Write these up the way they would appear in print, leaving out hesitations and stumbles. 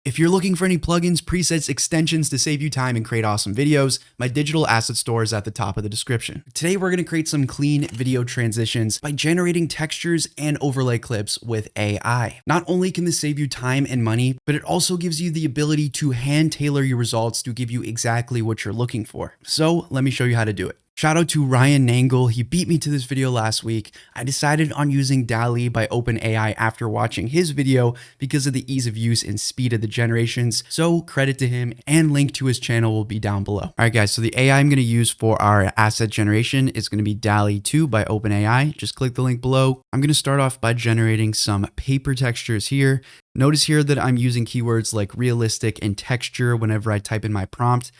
If you're looking for any plugins, presets, extensions to save you time and create awesome videos, my digital asset store is at the top of the description. Today, we're going to create some clean video transitions by generating textures and overlay clips with AI. Not only can this save you time and money, but it also gives you the ability to hand tailor your results to give you exactly what you're looking for. So let me show you how to do it. Shout out to Ryan Nangle, he beat me to this video last week. I decided on using DALLE by OpenAI after watching his video because of the ease of use and speed of the generations, so credit to him, and link to his channel will be down below. All right guys, so the AI I'm going to use for our asset generation is going to be DALLE 2 by OpenAI. Just click the link below. I'm going to start off by generating some paper textures here. Notice here that I'm using keywords like realistic and texture whenever I type in my prompt.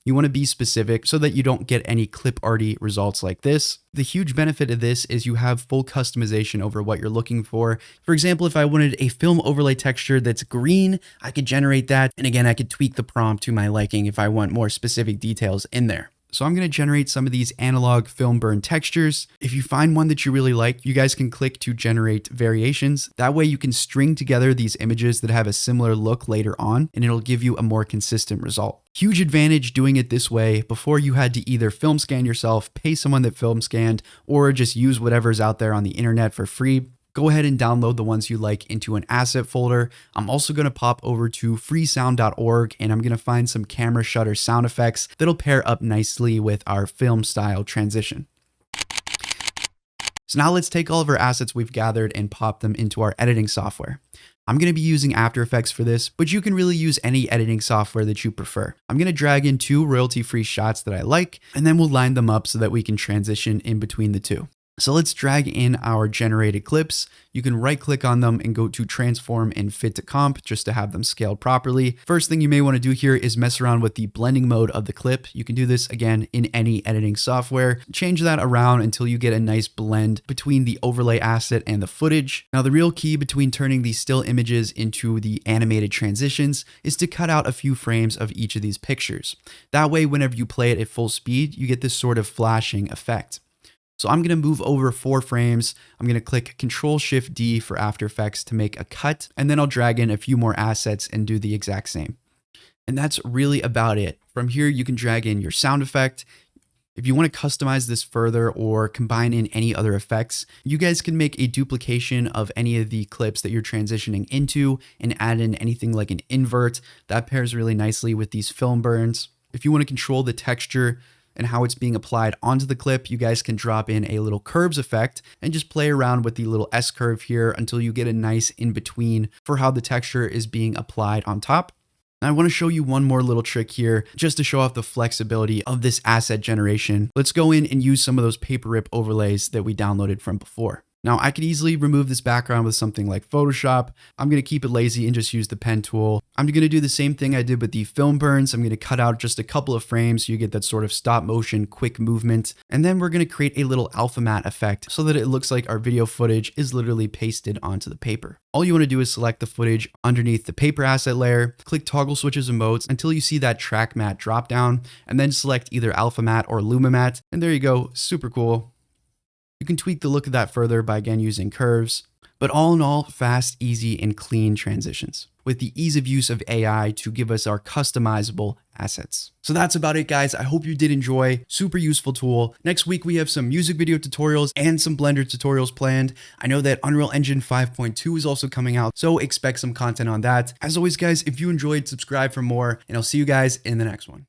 You want to be specific so that you don't get any clip arty results like this. The huge benefit of this is you have full customization over what you're looking for. For example, if I wanted a film overlay texture that's green, I could generate that. And again, I could tweak the prompt to my liking if I want more specific details in there. So I'm going to generate some of these analog film burn textures. If you find one that you really like, you guys can click to generate variations. That way you can string together these images that have a similar look later on, and it'll give you a more consistent result. Huge advantage doing it this way. Before you had to either film scan yourself, pay someone that film scanned, or just use whatever's out there on the internet for free. Go ahead and download the ones you like into an asset folder. I'm also going to pop over to freesound.org and I'm going to find some camera shutter sound effects that'll pair up nicely with our film style transition. So now let's take all of our assets we've gathered and pop them into our editing software. I'm going to be using After Effects for this, but you can really use any editing software that you prefer. I'm going to drag in 2 royalty-free shots that I like, and then we'll line them up so that we can transition in between the two. So let's drag in our generated clips. You can right click on them and go to transform and fit to comp just to have them scaled properly. First thing you may want to do here is mess around with the blending mode of the clip. You can do this again in any editing software. Change that around until you get a nice blend between the overlay asset and the footage. Now the real key between turning these still images into the animated transitions is to cut out a few frames of each of these pictures. That way whenever you play it at full speed, you get this sort of flashing effect. So I'm going to move over 4 frames. I'm going to click Control-Shift-D for After Effects to make a cut, and then I'll drag in a few more assets and do the exact same. And that's really about it. From here, you can drag in your sound effect. If you want to customize this further or combine in any other effects, you guys can make a duplication of any of the clips that you're transitioning into and add in anything like an invert. That pairs really nicely with these film burns. If you want to control the texture and how it's being applied onto the clip, you guys can drop in a little curves effect and just play around with the little S curve here until you get a nice in between for how the texture is being applied on top. Now I want to show you one more little trick here just to show off the flexibility of this asset generation. Let's go in and use some of those paper rip overlays that we downloaded from before. Now I could easily remove this background with something like Photoshop. I'm going to keep it lazy and just use the pen tool. I'm going to do the same thing I did with the film burns. I'm going to cut out just a couple of frames so you get that sort of stop motion, quick movement. And then we're going to create a little alpha matte effect so that it looks like our video footage is literally pasted onto the paper. All you want to do is select the footage underneath the paper asset layer, click toggle switches and modes until you see that track matte drop down, and then select either alpha matte or luma matte. And there you go, super cool. You can tweak the look of that further by again using curves, but all in all, fast, easy, and clean transitions with the ease of use of AI to give us our customizable assets. So that's about it, guys. I hope you did enjoy. Super useful tool. Next week, we have some music video tutorials and some Blender tutorials planned. I know that Unreal Engine 5.2 is also coming out, so expect some content on that. As always, guys, if you enjoyed, subscribe for more, and I'll see you guys in the next one.